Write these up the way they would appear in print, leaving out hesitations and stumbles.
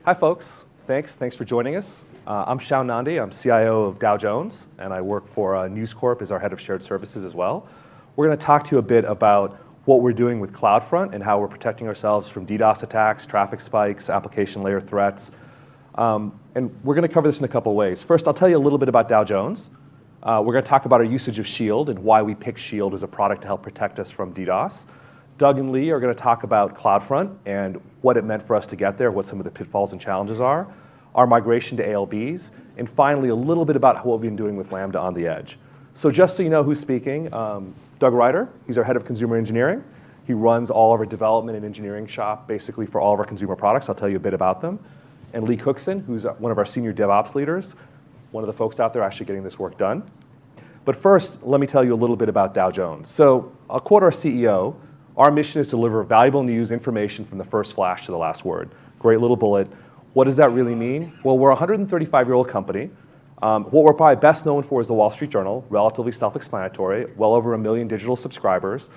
Hi, folks. Thanks for joining us. I'm Shao Nandi. I'm CIO of Dow Jones, and I work for News Corp as our head of shared services as well. We're going to talk to you a bit about what we're doing with CloudFront and how we're protecting ourselves from DDoS attacks, traffic spikes, application layer threats. And we're going to cover this in a couple of ways. First, I'll tell you a little bit about Dow Jones. We're going to talk about our usage of Shield and why we picked Shield as a product to help protect us from DDoS. Doug and Lee are going to talk about CloudFront and what it meant for us to get there, what some of the pitfalls and challenges are, our migration to ALBs, and finally a little bit about what we've been doing with Lambda on the edge. So just so you know who's speaking, Doug Ryder, he's our head of consumer engineering. He runs all of our development and engineering shop basically for all of our consumer products. I'll tell you a bit about them. And Lee Cookson, who's one of our senior DevOps leaders, one of the folks out there actually getting this work done. But first, let me tell you a little bit about Dow Jones. So I'll quote our CEO. Our mission is to deliver valuable news information from the first flash to the last word. Great little bullet. What does that really mean? Well, we're a 135-year-old company. What we're probably best known for is the Wall Street Journal, relatively self-explanatory, well over 1 million digital subscribers,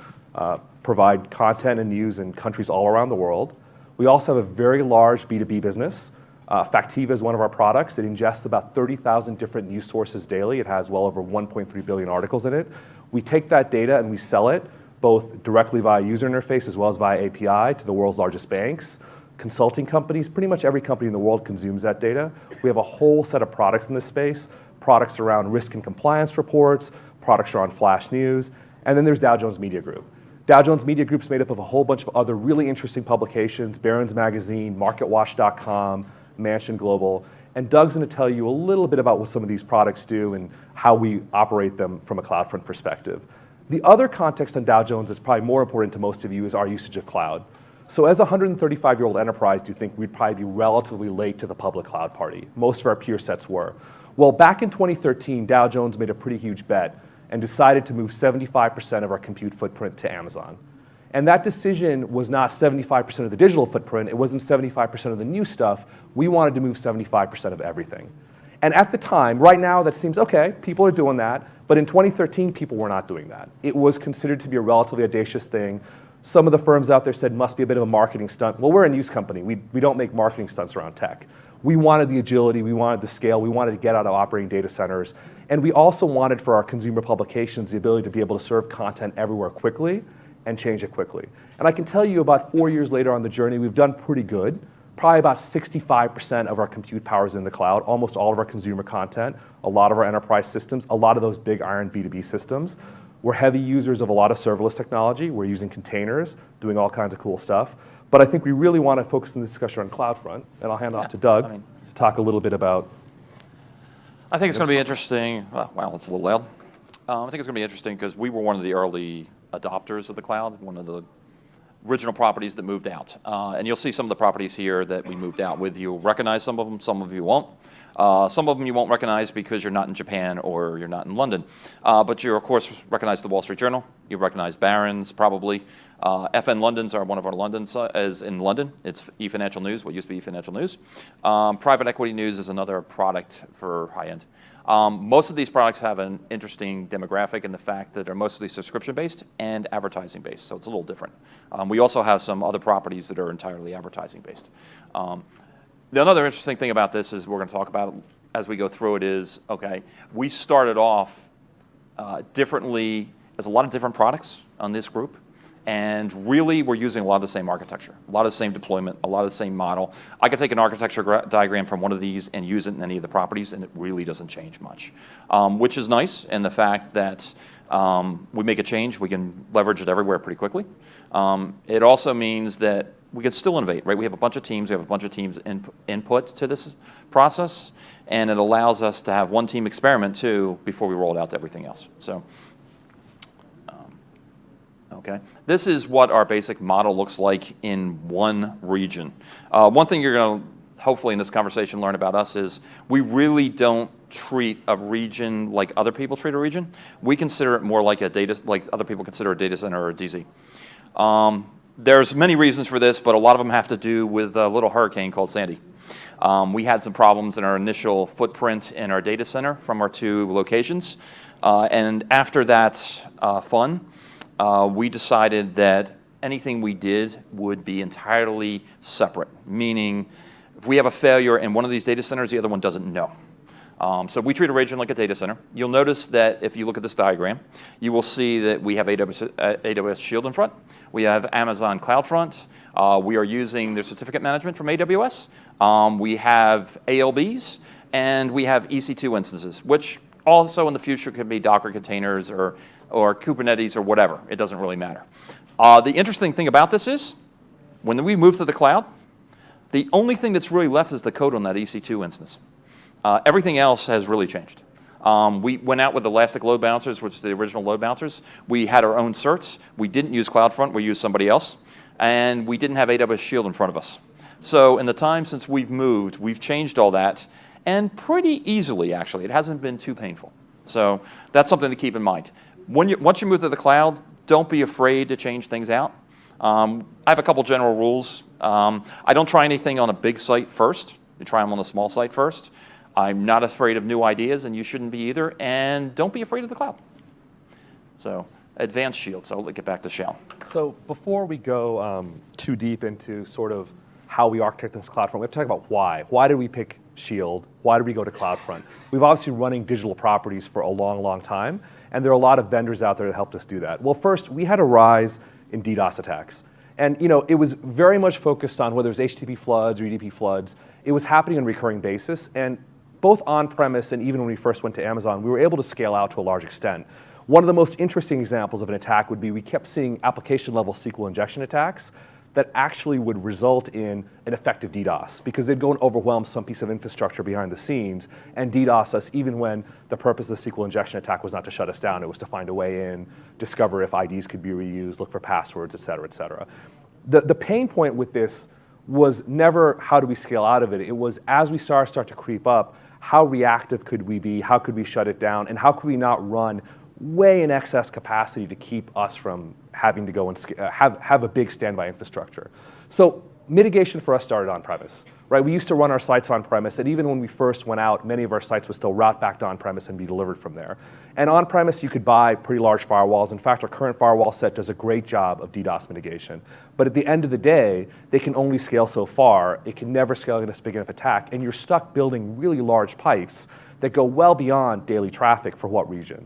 provide content and news in countries all around the world. We also have a very large B2B business. Factiva is one of our products. It ingests about 30,000 different news sources daily. It has well over 1.3 billion articles in it. We take that data and we sell it both directly via user interface as well as via API to the world's largest banks, consulting companies. Pretty much every company in the world consumes that data. We have a whole set of products in this space, products around risk and compliance reports, products around flash news, and then there's Dow Jones Media Group. Dow Jones Media Group is made up of a whole bunch of other really interesting publications, Barron's Magazine, MarketWatch.com, Mansion Global, and Doug's going to tell you a little bit about what some of these products do and how we operate them from a CloudFront perspective. The other context on Dow Jones that's probably more important to most of you is our usage of cloud. So as a 135-year-old enterprise, do you think we'd probably be relatively late to the public cloud party? Most of our peer sets were. Well, back in 2013, Dow Jones made a pretty huge bet and decided to move 75% of our compute footprint to Amazon. And that decision was not 75% of the digital footprint. It wasn't 75% of the new stuff. We wanted to move 75% of everything. And at the time, right now, that seems okay, people are doing that. But in 2013, people were not doing that. It was considered to be a relatively audacious thing. Some of the firms out there said must be a bit of a marketing stunt. Well, we're a news company. We don't make marketing stunts around tech. We wanted the agility, we wanted the scale, we wanted to get out of operating data centers. And we also wanted for our consumer publications the ability to be able to serve content everywhere quickly and change it quickly. And I can tell you about 4 years later on the journey, we've done pretty good. Probably about 65% of our compute power is in the cloud, almost all of our consumer content, a lot of our enterprise systems, a lot of those big iron B2B systems. We're heavy users of a lot of serverless technology. We're using containers, doing all kinds of cool stuff. But I think we really want to focus in the discussion on CloudFront, and I'll hand off to Doug to talk a little bit about. I think it's going to be interesting. Wow, it's a little loud. I think it's going to be interesting because we were one of the early adopters of the cloud, one of the original properties that moved out. And you'll see some of the properties here that we moved out with. You'll recognize some of them, some of you won't. Some of them you won't recognize because you're not in Japan or you're not in London. But you, of course, recognize the Wall Street Journal. You recognize Barron's, probably. FN London's are one of our Londons, is in London. It's eFinancial News, what used to be eFinancial News. Private Equity News is another product for high-end. Most of these products have an interesting demographic in the fact that they're mostly subscription-based and advertising-based, so it's a little different. We also have some other properties that are entirely advertising-based. The other interesting thing about this is we're going to talk about as we go through it is, okay, we started off differently as a lot of different products on this group. And really, we're using a lot of the same architecture, a lot of the same deployment, a lot of the same model. I could take an architecture diagram from one of these and use it in any of the properties, and it really doesn't change much, which is nice in the fact that we make a change, we can leverage it everywhere pretty quickly. It also means that we can still innovate, right? We have a bunch of teams, input to this process, and it allows us to have one team experiment too before we roll it out to everything else. So. Okay. This is what our basic model looks like in one region. One thing you're going to, hopefully in this conversation, learn about us is we really don't treat a region like other people treat a region. We consider it more like like other people consider a data center or a DZ. There's many reasons for this, but a lot of them have to do with a little hurricane called Sandy. We had some problems in our initial footprint in our data center from our 2 locations. And after that fun, we decided that anything we did would be entirely separate, meaning If we have a failure in one of these data centers, the other one doesn't know. So we treat a region like a data center. You'll notice that if you look at this diagram, you will see that we have AWS Shield in front. We have Amazon CloudFront. We are using their certificate management from AWS. We have ALBs, and we have EC2 instances, which also in the future can be Docker containers or Kubernetes or whatever. It doesn't really matter. The interesting thing about this is, when we move to the cloud, the only thing that's really left is the code on that EC2 instance. Everything else has really changed. We went out with elastic load balancers, which is the original load balancers. We had our own certs. We didn't use CloudFront. We used somebody else. And we didn't have AWS Shield in front of us. So in the time since we've moved, we've changed all that. And pretty easily, actually. It hasn't been too painful. So that's something to keep in mind. Once you move to the cloud, don't be afraid to change things out. I have a couple general rules. I don't try anything on a big site first. You try them on a small site first. I'm not afraid of new ideas, and you shouldn't be either. And don't be afraid of the cloud. So advanced Shield. So I'll get back to Shell. So before we go too deep into sort of how we architect this CloudFront, we have to talk about why. Why did we pick Shield? Why did we go to CloudFront? We've obviously running digital properties for a long, long time, and there are a lot of vendors out there that helped us do that. Well, first, we had a rise in DDoS attacks. And it was very much focused on whether it was HTTP floods or UDP floods. It was happening on a recurring basis, and both on-premise and even when we first went to Amazon, we were able to scale out to a large extent. One of the most interesting examples of an attack would be we kept seeing application-level SQL injection attacks that actually would result in an effective DDoS, because they'd go and overwhelm some piece of infrastructure behind the scenes and DDoS us even when the purpose of the SQL injection attack was not to shut us down. It was to find a way in, discover if IDs could be reused, look for passwords, et cetera, et cetera. The pain point with this was never how do we scale out of it. It was as we start to creep up, how reactive could we be, how could we shut it down, and how could we not run way in excess capacity to keep us from having to go and have a big standby infrastructure. So mitigation for us started on-premise, right? We used to run our sites on-premise, and even when we first went out, many of our sites would still route back to on-premise and be delivered from there. And on-premise, you could buy pretty large firewalls. In fact, our current firewall set does a great job of DDoS mitigation. But at the end of the day, they can only scale so far. It can never scale against a big enough attack, and you're stuck building really large pipes that go well beyond daily traffic for what reason.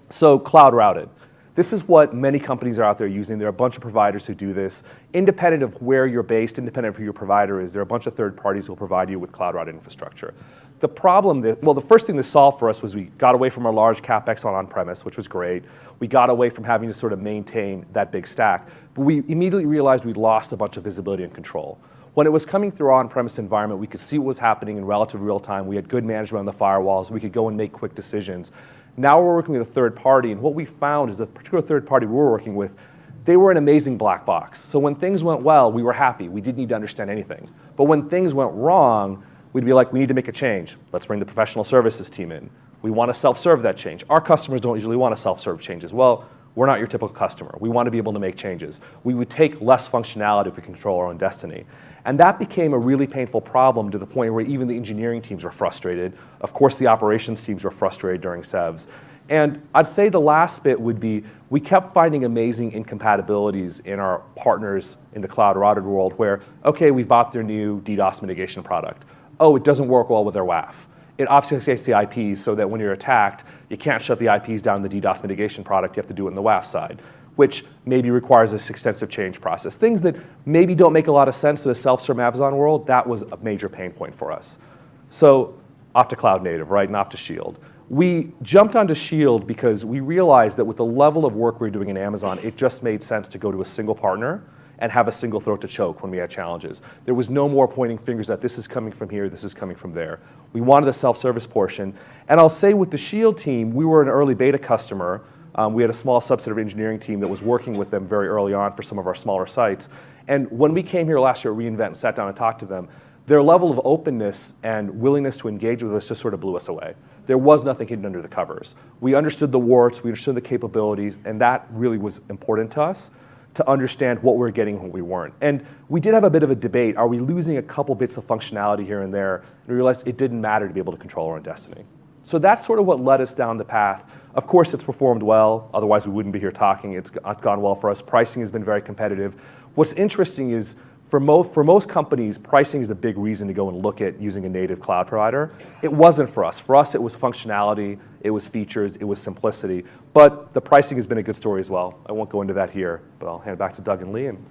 So cloud routed. This is what many companies are out there using. There are a bunch of providers who do this. Independent of where you're based, independent of who your provider is, there are a bunch of third parties who will provide you with cloud routed infrastructure. The problem, the first thing to solve for us was we got away from our large CapEx on-premise, which was great. We got away from having to sort of maintain that big stack. But we immediately realized we'd lost a bunch of visibility and control. When it was coming through our on-premise environment, we could see what was happening in relative real time. We had good management on the firewalls. We could go and make quick decisions. Now we're working with a third party, and what we found is the particular third party we were working with, they were an amazing black box. So when things went well, we were happy. We didn't need to understand anything. But when things went wrong, we'd be like, we need to make a change. Let's bring the professional services team in. We want to self-serve that change. Our customers don't usually want to self-serve changes. Well, we're not your typical customer. We want to be able to make changes. We would take less functionality if we control our own destiny. And that became a really painful problem to the point where even the engineering teams were frustrated. Of course, the operations teams were frustrated during SEVs. And I'd say the last bit would be we kept finding amazing incompatibilities in our partners in the cloud routed world where, okay, we bought their new DDoS mitigation product. Oh, it doesn't work well with their WAF. It obfuscates the IPs so that when you're attacked, you can't shut the IPs down in the DDoS mitigation product. You have to do it in the WAF side, which maybe requires this extensive change process. Things that maybe don't make a lot of sense to the self-serve Amazon world, that was a major pain point for us. So off to cloud native, right, and off to Shield. We jumped onto Shield because we realized that with the level of work we were doing in Amazon, it just made sense to go to a single partner and have a single throat to choke when we had challenges. There was no more pointing fingers that this is coming from here, this is coming from there. We wanted the self-service portion. And I'll say with the Shield team, we were an early beta customer. We had a small subset of engineering team that was working with them very early on for some of our smaller sites. And when we came here last year at reInvent and sat down and talked to them, their level of openness and willingness to engage with us just sort of blew us away. There was nothing hidden under the covers. We understood the warts, we understood the capabilities, and that really was important to us to understand what we were getting and what we weren't. And we did have a bit of a debate. Are we losing a couple bits of functionality here and there? And we realized it didn't matter to be able to control our own destiny. So that's sort of what led us down the path. Of course, it's performed well. Otherwise, we wouldn't be here talking. It's gone well for us. Pricing has been very competitive. What's interesting is, For most companies, pricing is a big reason to go and look at using a native cloud provider. It wasn't for us. For us, it was functionality, it was features, it was simplicity. But the pricing has been a good story as well. I won't go into that here, but I'll hand it back to Doug and Lee and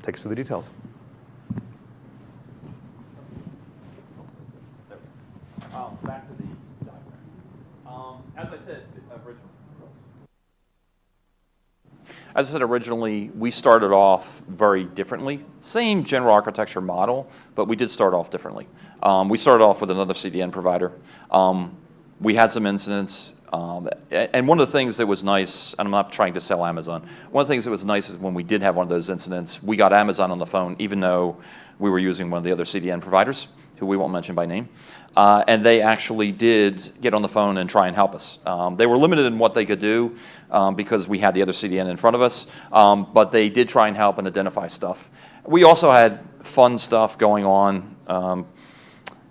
take us through the details. Back to the diagram. As I said originally, we started off very differently. Same general architecture model, but we did start off differently. We started off with another CDN provider. We had some incidents, and one of the things that was nice, and I'm not trying to sell Amazon, one of the things that was nice is when we did have one of those incidents, we got Amazon on the phone, even though we were using one of the other CDN providers, who we won't mention by name. And they actually did get on the phone and try and help us. They were limited in what they could do because we had the other CDN in front of us, but they did try and help and identify stuff. We also had fun stuff going on.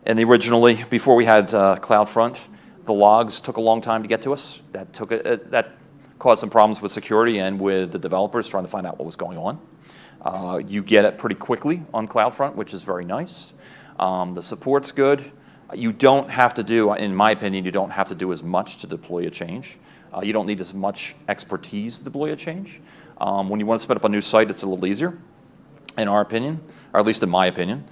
And originally, before we had CloudFront, the logs took a long time to get to us. That caused some problems with security and with the developers trying to find out what was going on. You get it pretty quickly on CloudFront, which is very nice. The support's good. You don't have to do, in my opinion, you don't have to do as much to deploy a change. You don't need as much expertise to deploy a change. When you want to spin up a new site, it's a little easier, in our opinion, or at least in my opinion.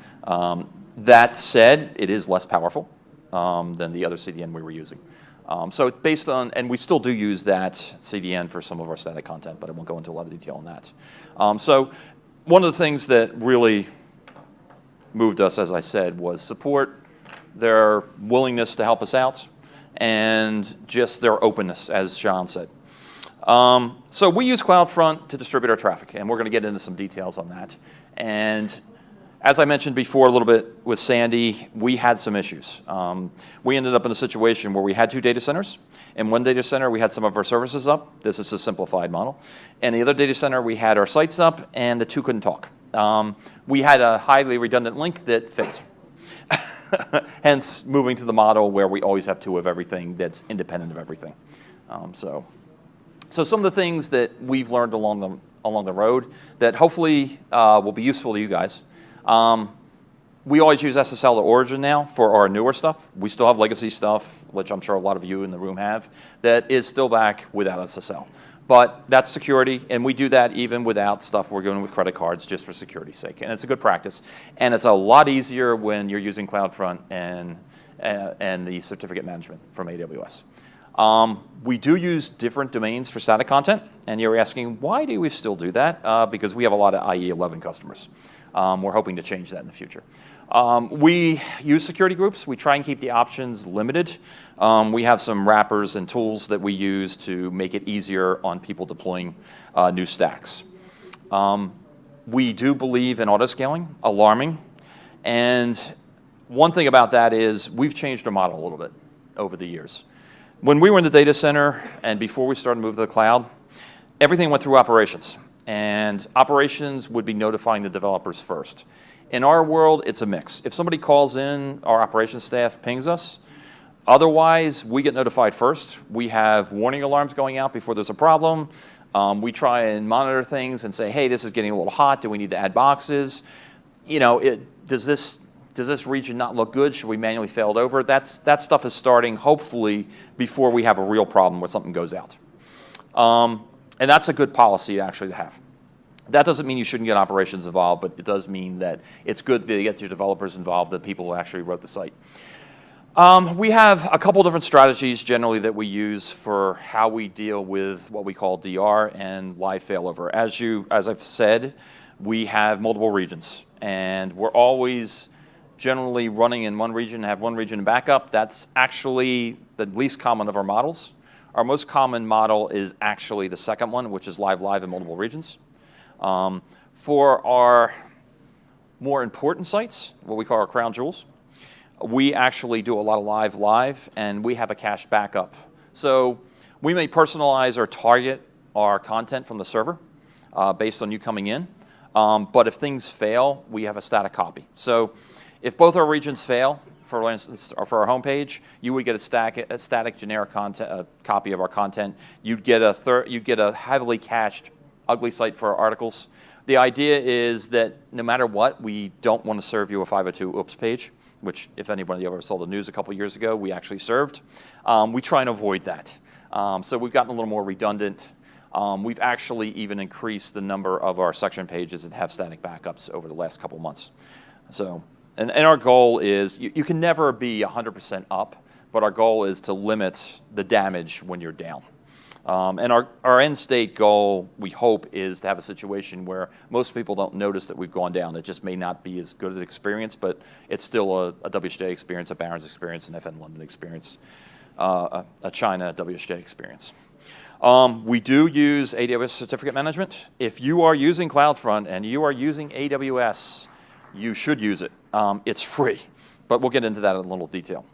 That said, it is less powerful than the other CDN we were using. So it's based on, and we still do use that CDN for some of our static content, but I won't go into a lot of detail on that. So one of the things that really moved us, as I said, was support, their willingness to help us out, and just their openness, as Sean said. So we use CloudFront to distribute our traffic, and we're going to get into some details on that. And as I mentioned before a little bit with Sandy, we had some issues. We ended up in a situation where we had 2 data centers. In one data center, we had some of our services up. This is a simplified model. And the other data center, we had our sites up, and the 2 couldn't talk. We had a highly redundant link that failed. Hence, moving to the model where we always have 2 of everything that's independent of everything. So some of the things that we've learned along the road that hopefully will be useful to you guys. We always use SSL to origin now for our newer stuff. We still have legacy stuff, which I'm sure a lot of you in the room have, that is still back without SSL. But that's security, and we do that even without stuff we're doing with credit cards just for security's sake. And it's a good practice. And it's a lot easier when you're using CloudFront and the certificate management from AWS. We do use different domains for static content, and you're asking, why do we still do that? Because we have a lot of IE11 customers. We're hoping to change that in the future. We use security groups. We try and keep the options limited. We have some wrappers and tools that we use to make it easier on people deploying new stacks. We do believe in auto-scaling, alarming, and one thing about that is we've changed our model a little bit over the years. When we were in the data center and before we started to move to the cloud, everything went through operations, and operations would be notifying the developers first. In our world, it's a mix. If somebody calls in, our operations staff pings us. Otherwise, we get notified first. We have warning alarms going out before there's a problem. We try and monitor things and say, hey, this is getting a little hot. Do we need to add boxes? You know, does this region not look good? Should we manually fail it over? That stuff is starting, hopefully, before we have a real problem where something goes out. And that's a good policy, actually, to have. That doesn't mean you shouldn't get operations involved, but it does mean that it's good to get your developers involved, the people who actually wrote the site. We have a couple different strategies generally that we use for how we deal with what we call DR and live failover. As I've said, we have multiple regions, and we're always generally running in one region, have one region in backup. That's actually the least common of our models. Our most common model is actually the second one, which is live in multiple regions. For our more important sites, what we call our crown jewels, we actually do a lot of live, and we have a cached backup. So we may personalize or target our content from the server based on you coming in. But if things fail, we have a static copy. So if both our regions fail, for instance, or for our homepage, you would get a static generic copy of our content. You'd get a heavily cached ugly site for our articles. The idea is that no matter what, we don't want to serve you a 502 oops page, which if anybody ever saw the news a couple years ago, we actually served. We try and avoid that. So we've gotten a little more redundant. We've actually even increased the number of our section pages that have static backups over the last couple months. So, and our goal is, you can never be 100% up, but our goal is to limit the damage when you're down. And our end state goal, we hope, is to have a situation where most people don't notice that we've gone down. It just may not be as good an experience, but it's still a WSJ experience, a Barron's experience, an FN London experience, a China WSJ experience. We do use AWS certificate management. If you are using CloudFront and you are using AWS, you should use it. It's free, but we'll get into that in a little detail.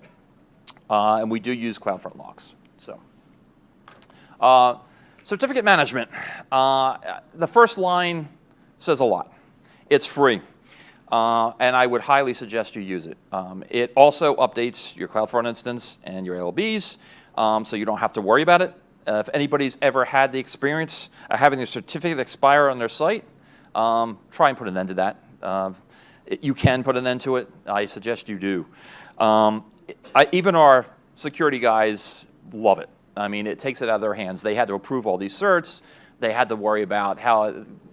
And we do use CloudFront logs. So, certificate management. The first line says a lot. It's free, and I would highly suggest you use it. It also updates your CloudFront instance and your LBs, so you don't have to worry about it. If anybody's ever had the experience of having their certificate expire on their site, try and put an end to that. You can put an end to it. I suggest you do. Even our security guys love it. I mean, it takes it out of their hands. They had to approve all these certs. They had to worry about how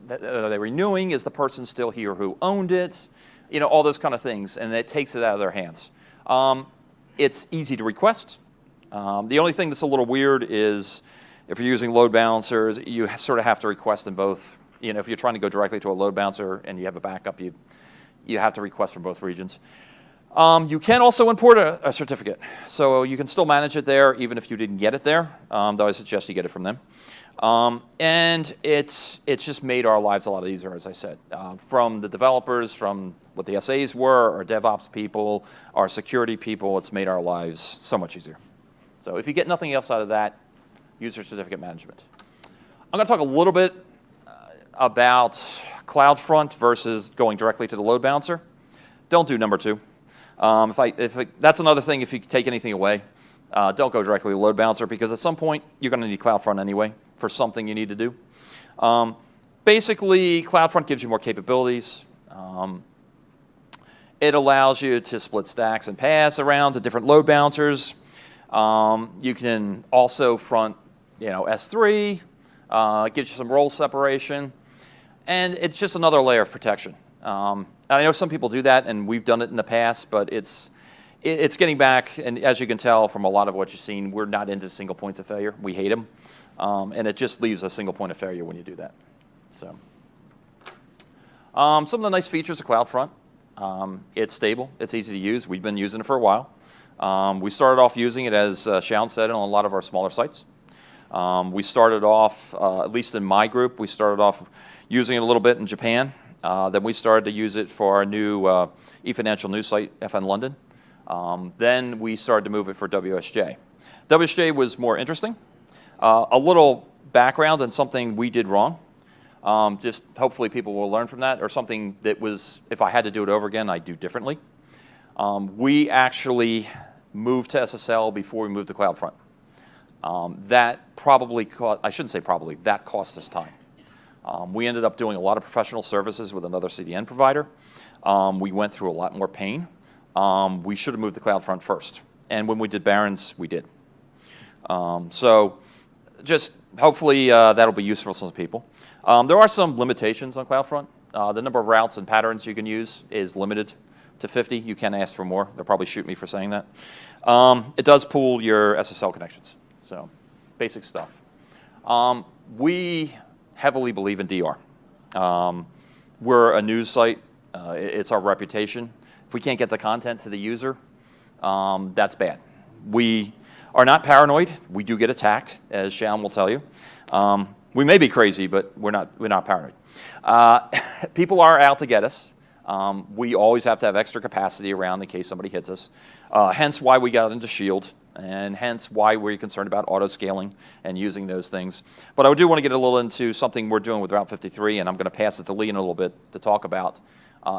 are they renewing? Is the person still here who owned it? You know, all those kind of things, and it takes it out of their hands. It's easy to request. The only thing that's a little weird is if you're using load balancers, you sort of have to request in both. You know, if you're trying to go directly to a load balancer and you have a backup, you have to request from both regions. You can also import a certificate, so you can still manage it there even if you didn't get it there, though I suggest you get it from them. And it's just made our lives a lot easier, as I said. From the developers, from what the SAs were, our DevOps people, our security people, it's made our lives so much easier. So if you get nothing else out of that, use your certificate management. I'm going to talk a little bit about CloudFront versus going directly to the load balancer. Don't do number two. That's another thing, if you take anything away, don't go directly to the load balancer, because at some point you're going to need CloudFront anyway for something you need to do. Basically, CloudFront gives you more capabilities. It allows you to split stacks and paths around to different load balancers. You can also front, S3. It gives you some role separation, and it's just another layer of protection. I know some people do that, and we've done it in the past, but it's getting back, and as you can tell from a lot of what you've seen, we're not into single points of failure. We hate them, and it just leaves a single point of failure when you do that. So, some of the nice features of CloudFront. It's stable. It's easy to use. We've been using it for a while. We started off using it, as Shaun said, on a lot of our smaller sites. We started off, at least in my group, we started off using it a little bit in Japan. Then we started to use it for our new eFinancial news site, FN London. Then we started to move it for WSJ. WSJ was more interesting. A little background on something we did wrong. Just hopefully people will learn from that, or something that was, if I had to do it over again, I'd do differently. We actually moved to SSL before we moved to CloudFront. That probably cost, I shouldn't say probably, that cost us time. We ended up doing a lot of professional services with another CDN provider. We went through a lot more pain. We should have moved to CloudFront first. And when we did Barron's, we did. So just hopefully that'll be useful to some people. There are some limitations on CloudFront. The number of routes and patterns you can use is limited to 50. You can ask for more. They'll probably shoot me for saying that. It does pool your SSL connections. So basic stuff. We heavily believe in DR. We're a news site. It's our reputation. If we can't get the content to the user, that's bad. We are not paranoid. We do get attacked, as Shaun will tell you. We may be crazy, but we're not paranoid. People are out to get us. We always have to have extra capacity around in case somebody hits us. Hence why we got into Shield, and hence why we're concerned about auto-scaling and using those things. But I do want to get a little into something we're doing with Route 53, and I'm going to pass it to Lee in a little bit to talk about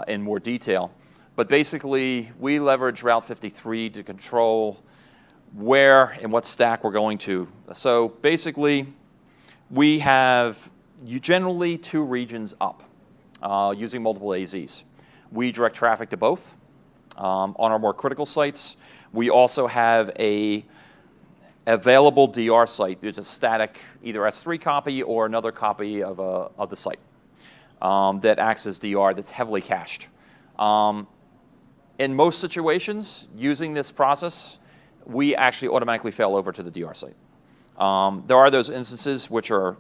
in more detail. But basically, we leverage Route 53 to control where and what stack we're going to. So basically, we have generally 2 regions up. using multiple AZs. We direct traffic to both. On our more critical sites, we also have a available DR site. There's a static either S3 copy or another copy of the site that acts as DR that's heavily cached. In most situations, using this process, we actually automatically fail over to the DR site. There are those instances which are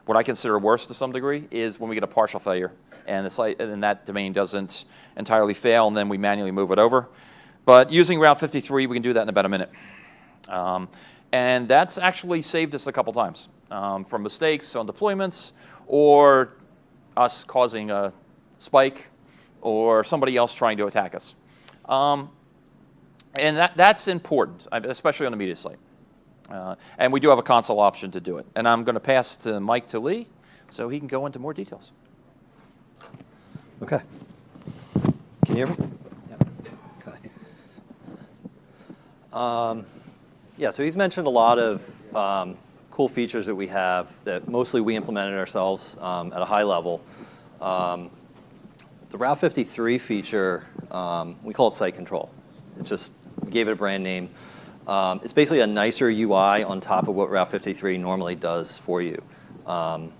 what I consider worse to some degree, is when we get a partial failure and the site and that domain doesn't entirely fail, and then we manually move it over. But using Route 53, we can do that in about a minute. And that's actually saved us a couple times from mistakes on deployments or us causing a spike or somebody else trying to attack us. And that's important, especially on the media site. And we do have a console option to do it. And I'm going to pass to Mike to Lee so he can go into more details. Okay. Can you hear me? Yeah. Okay. Yeah, so he's mentioned a lot of cool features that we have that mostly we implemented ourselves at a high level. The Route 53 feature, we call it site control. It's just, we gave it a brand name. It's basically a nicer UI on top of what Route 53 normally does for you. The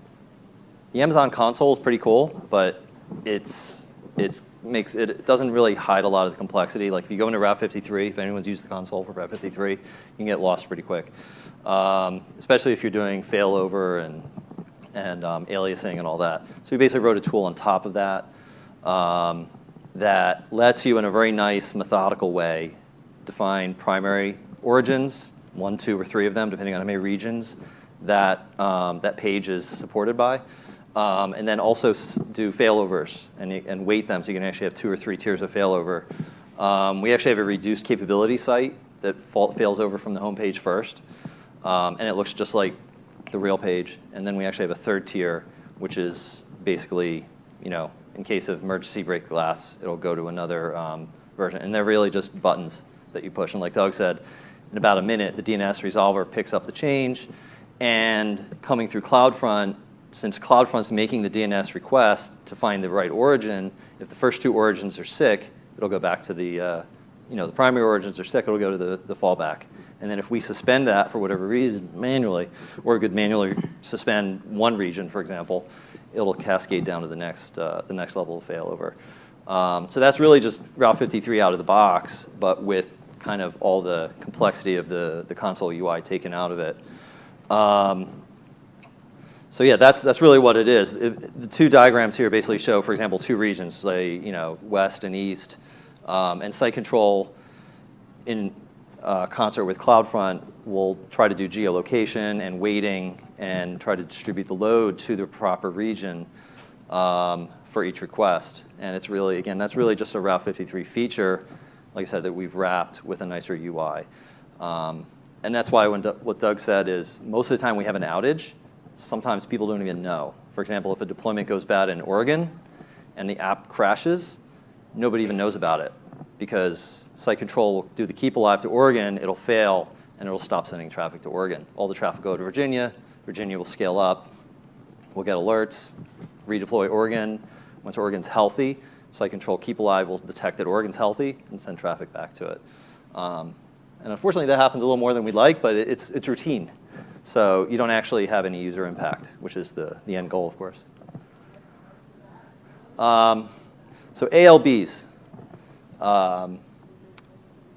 Amazon console is pretty cool, but it doesn't really hide a lot of the complexity. Like if you go into Route 53, if anyone's used the console for Route 53, you can get lost pretty quick. Especially if you're doing failover and aliasing and all that. So we basically wrote a tool on top of that that lets you in a very nice methodical way define primary origins, 1, 2, or 3 of them, depending on how many regions that page is supported by. And then also do failovers and weight them so you can actually have 2 or 3 tiers of failover. We actually have a reduced capability site that fails over from the home page first. And it looks just like the real page. And then we actually have a 3rd tier, which is basically, in case of emergency break glass, it'll go to another version. And they're really just buttons that you push. And like Doug said, in about a minute, the DNS resolver picks up the change. And coming through CloudFront, since CloudFront's making the DNS request to find the right origin, if the first 2 origins are sick, it'll go back to the primary origins are sick, it'll go to the fallback. And then if we suspend that for whatever reason manually, or we could manually suspend one region, for example, it'll cascade down to the next level of failover. So that's really just Route 53 out of the box, but with kind of all the complexity of the console UI taken out of it. So yeah, that's really what it is. The 2 diagrams here basically show, for example, 2 regions, say west and east, and site control in concert with CloudFront will try to do geolocation and weighting and try to distribute the load to the proper region for each request. And it's really, again, that's really just a Route 53 feature, like I said, that we've wrapped with a nicer UI. And that's why what Doug said is most of the time we have an outage, sometimes people don't even know. For example, if a deployment goes bad in Oregon and the app crashes, nobody even knows about it because site control will do the keep alive to Oregon, it'll fail, and it'll stop sending traffic to Oregon. All the traffic will go to Virginia. Virginia will scale up. We'll get alerts, redeploy Oregon. Once Oregon's healthy, site control keep alive will detect that Oregon's healthy and send traffic back to it. And unfortunately, that happens a little more than we'd like, but it's routine. So you don't actually have any user impact, which is the end goal, of course. So ALBs.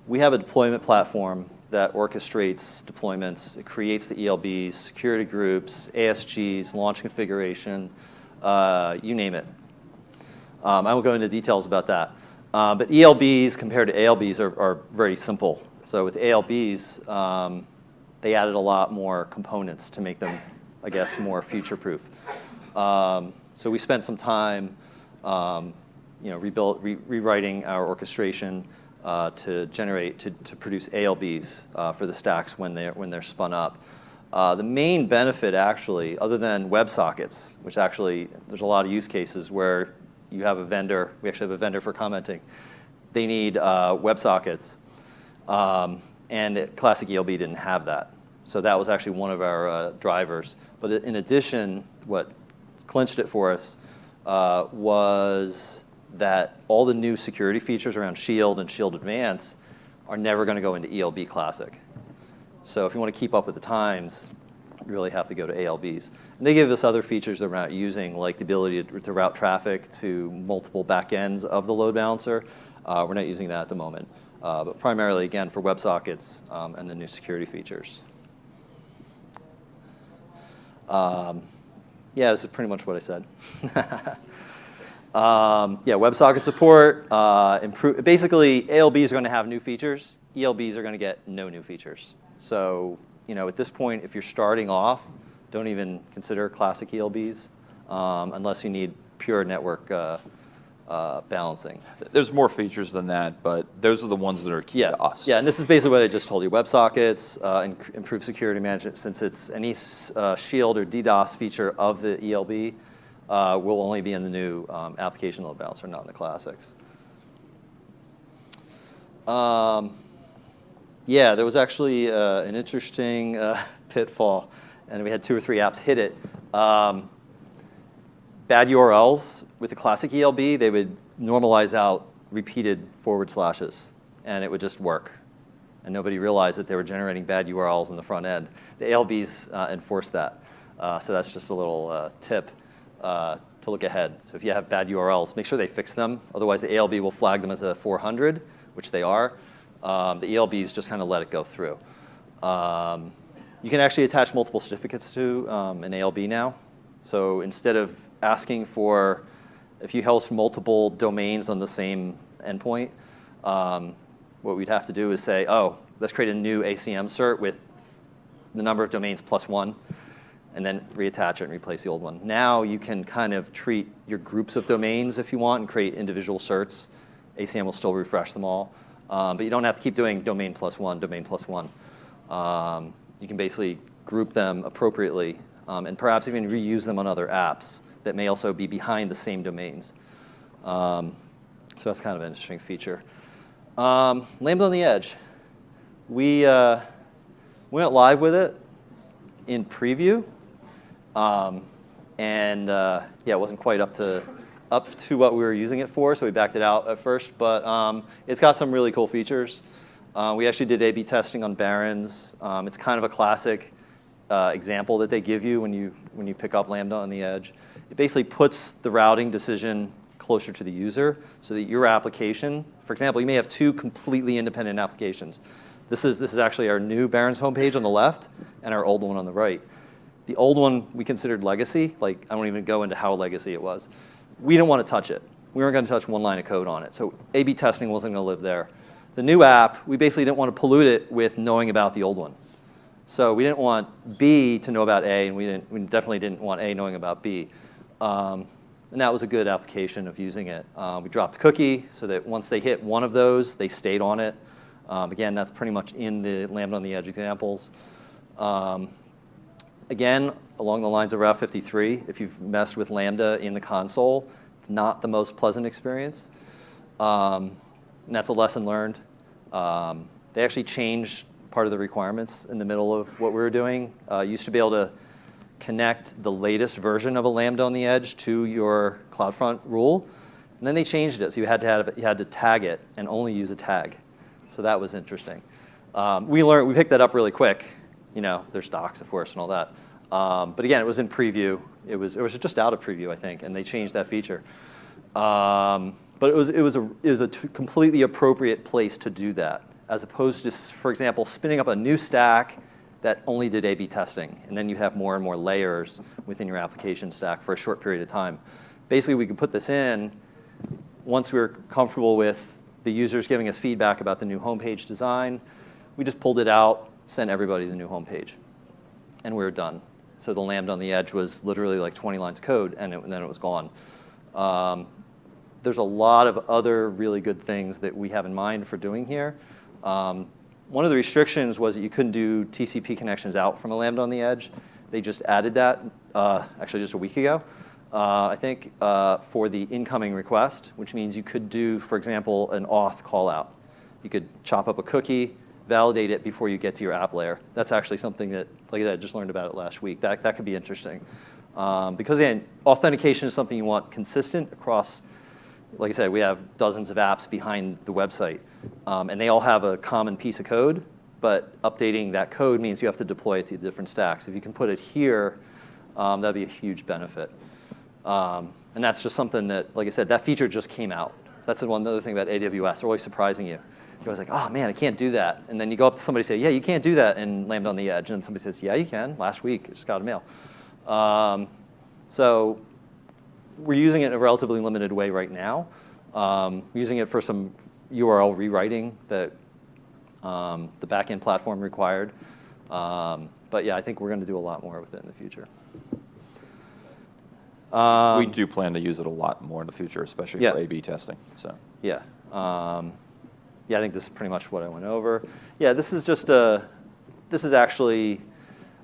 We have a deployment platform that orchestrates deployments. It creates the ELBs, security groups, ASGs, launch configuration, you name it. I won't go into details about that. But ELBs compared to ALBs are very simple. So with ALBs, they added a lot more components to make them, I guess, more future-proof. So we spent some time rewriting our orchestration to produce ALBs for the stacks when they're spun up. The main benefit actually, other than WebSockets, which actually there's a lot of use cases where you have a vendor, we actually have a vendor for commenting, they need WebSockets, and classic ELB didn't have that. So that was actually one of our drivers. But in addition, what clinched it for us was that all the new security features around Shield and Shield Advanced are never going to go into ELB Classic. So if you want to keep up with the times, you really have to go to ALBs. And they give us other features that we're not using, like the ability to route traffic to multiple backends of the load balancer. We're not using that at the moment. But primarily, again, for WebSockets and the new security features. Yeah, this is pretty much what I said. Yeah, WebSocket support. Basically, ALBs are going to have new features. ELBs are going to get no new features. So, at this point, if you're starting off, don't even consider classic ELBs unless you need pure network balancing. There's more features than that, but those are the ones that are key to us. Yeah, and this is basically what I just told you. WebSockets, improved security management, since it's any Shield or DDoS feature of the ELB will only be in the new application load balancer, not in the classics. Yeah, there was actually an interesting pitfall, and we had 2 or 3 apps hit it. Bad URLs with the classic ELB, they would normalize out repeated // and it would just work. And nobody realized that they were generating bad URLs in the front end. The ALBs enforce that. So that's just a little tip to look ahead. So if you have bad URLs, make sure they fix them. Otherwise, the ALB will flag them as a 400, which they are. The ELBs just kind of let it go through. You can actually attach multiple certificates to an ALB now. So instead of asking for, if you host multiple domains on the same endpoint, what we'd have to do is say, oh, let's create a new ACM cert with the number of domains +1, and then reattach it and replace the old one. Now you can kind of treat your groups of domains if you want and create individual certs. ACM will still refresh them all. But you don't have to keep doing domain +1, domain +1. You can basically group them appropriately and perhaps even reuse them on other apps that may also be behind the same domains. So that's kind of an interesting feature. Lambda on the Edge. We went live with it in preview. Yeah, it wasn't quite up to what we were using it for, so we backed it out at first. But it's got some really cool features. We actually did A/B testing on Barons. It's kind of a classic example that they give you when you pick up Lambda on the Edge. It basically puts the routing decision closer to the user so that your application, for example, you may have 2 completely independent applications. This is actually our new Barons homepage on the left and our old one on the right. The old one we considered legacy. Like, I won't even go into how legacy it was. We didn't want to touch it. We weren't going to touch one line of code on it. So A/B testing wasn't going to live there. The new app, we basically didn't want to pollute it with knowing about the old one. So we didn't want B to know about A, and we definitely didn't want A knowing about B. And that was a good application of using it. We dropped a cookie so that once they hit one of those, they stayed on it. Again, that's pretty much in the Lambda on the Edge examples. Again, along the lines of Route 53, if you've messed with Lambda in the console, it's not the most pleasant experience. And that's a lesson learned. They actually changed part of the requirements in the middle of what we were doing. You used to be able to connect the latest version of a Lambda on the Edge to your CloudFront rule. And then they changed it, so you had to tag it and only use a tag. So that was interesting. We picked that up really quick. There's docs, of course, and all that. But again, it was in preview. It was just out of preview, I think, and they changed that feature. But it was a completely appropriate place to do that, as opposed to, for example, spinning up a new stack that only did A/B testing, and then you have more and more layers within your application stack for a short period of time. Basically, we could put this in once we were comfortable with the users giving us feedback about the new homepage design. We just pulled it out, sent everybody the new homepage, and we were done. So the Lambda on the Edge was literally like 20 lines of code, and then it was gone. There's a lot of other really good things that we have in mind for doing here. One of the restrictions was that you couldn't do TCP connections out from a Lambda on the Edge. They just added that actually just a week ago, I think, for the incoming request, which means you could do, for example, an auth callout. You could chop up a cookie, validate it before you get to your app layer. That's actually something that, like I said, I just learned about it last week. That could be interesting. Because again, authentication is something you want consistent across, like I said, we have dozens of apps behind the website. And they all have a common piece of code, but updating that code means you have to deploy it to different stacks. If you can put it here, that'd be a huge benefit. And that's just something that, like I said, that feature just came out. So that's one other thing about AWS. They're always surprising you. You're always like, oh man, I can't do that. And then you go up to somebody and say, yeah, you can't do that, and Lambda on the edge. And somebody says, yeah, you can. Last week, I just got a mail. So we're using it in a relatively limited way right now. We're using it for some URL rewriting that the backend platform required. But yeah, I think we're going to do a lot more with it in the future. We do plan to use it a lot more in the future, especially for A/B testing. So yeah, yeah, I think this is pretty much what I went over. Yeah, this is just this is actually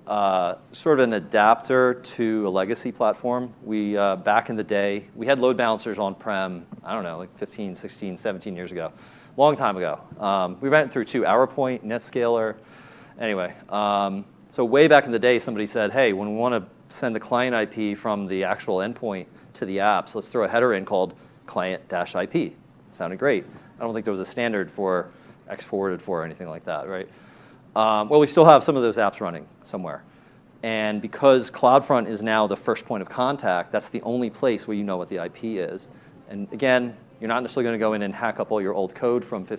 sort of an adapter to a legacy platform. We back in the day, we had load balancers on-prem, I don't know, like 15, 16, 17 years ago. Long time ago. We went through 2, Hourpoint, NetScaler. Anyway, so way back in the day, somebody said, hey, when we want to send the client IP from the actual endpoint to the apps, let's throw a header in called client-IP. Sounded great. I don't think there was a standard for X-forwarded for or anything like that, right? Well, we still have some of those apps running somewhere. And because CloudFront is now the first point of contact, that's the only place where you know what the IP is. And again, you're not necessarily going to go in and hack up all your old code from 10,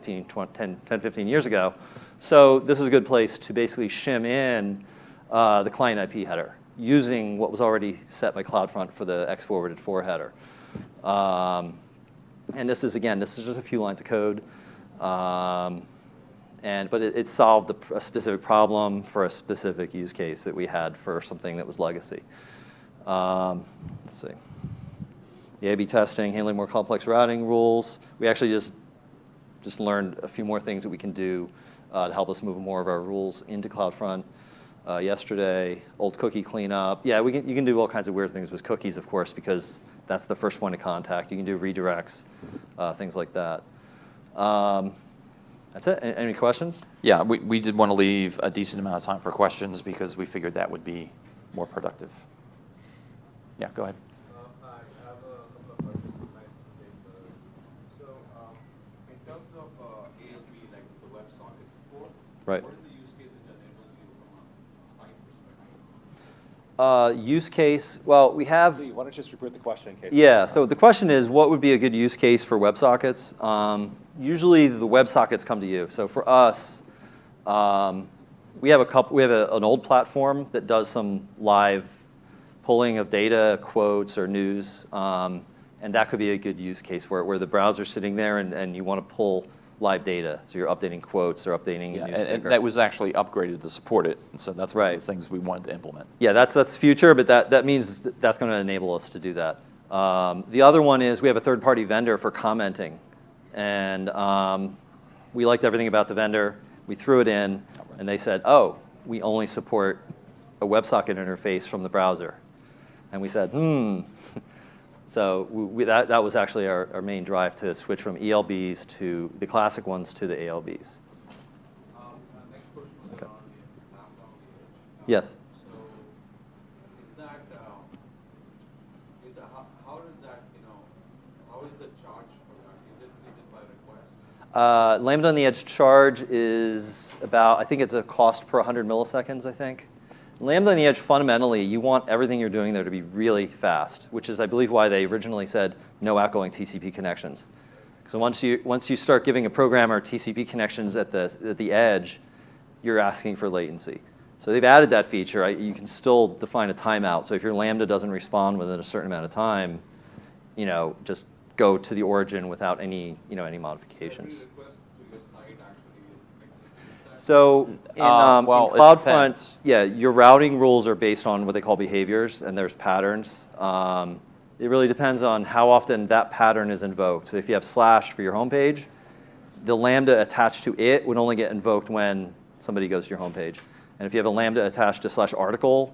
15 years ago. So this is a good place to basically shim in the client IP header using what was already set by CloudFront for the X-forwarded for header. And this is, again, this is just a few lines of code. But it solved a specific problem for a specific use case that we had for something that was legacy. Let's see. The A/B testing, handling more complex routing rules. We actually just learned a few more things that we can do to help us move more of our rules into CloudFront. Yesterday, old cookie cleanup. Yeah, you can do all kinds of weird things with cookies, of course, because that's the first point of contact. You can do redirects, things like that. That's it. Any questions? yeah, we did want to leave a decent amount of time for questions because we figured that would be more productive. Yeah, go ahead. I have a couple of questions for Mike. So, in terms of ALB, like the WebSocket support, Right. what is the use case it enables you from a site perspective? Use case, well, we have. Why don't you just repeat the question in case? Yeah, so the question is, what would be a good use case for WebSockets? Usually the WebSockets come to you. So for us, we have an old platform that does some live pulling of data, quotes, or news, and that could be a good use case for it, where the browser's sitting there and you want to pull live data. So you're updating quotes or updating Yeah, a newspaper. and that was actually upgraded to support it, and so that's one Right. of the things we wanted to implement. Yeah, that's future, but that means that's going to enable us to do that. The other one is we have a third-party vendor for commenting. And we liked everything about the vendor. We threw it in, and they said, oh, we only support a WebSocket interface from the browser. And we said, So that was actually our main drive to switch from ELBs to the classic ones to the ALBs. Next question was Okay. around the Lambda on the edge. Yes. So, how does that, how is the charge for that? Is it by request? Lambda on the edge charge is about, I think it's a cost per 100 milliseconds, I think. Lambda on the edge, fundamentally, you want everything you're doing there to be really fast, which is, I believe, why they originally said no outgoing TCP connections. So once you start giving a programmer TCP connections at the edge, you're asking for latency. So they've added that feature. You can still define a timeout. So if your Lambda doesn't respond within a certain amount of time, just go to the origin without any modifications. Every request to your site actually executes that? So in Well, it CloudFront, depends. yeah, your routing rules are based on what they call behaviors, and there's patterns. It really depends on how often that pattern is invoked. So if you have / for your homepage, the Lambda attached to it would only get invoked when somebody goes to your homepage. And if you have a Lambda attached to /article,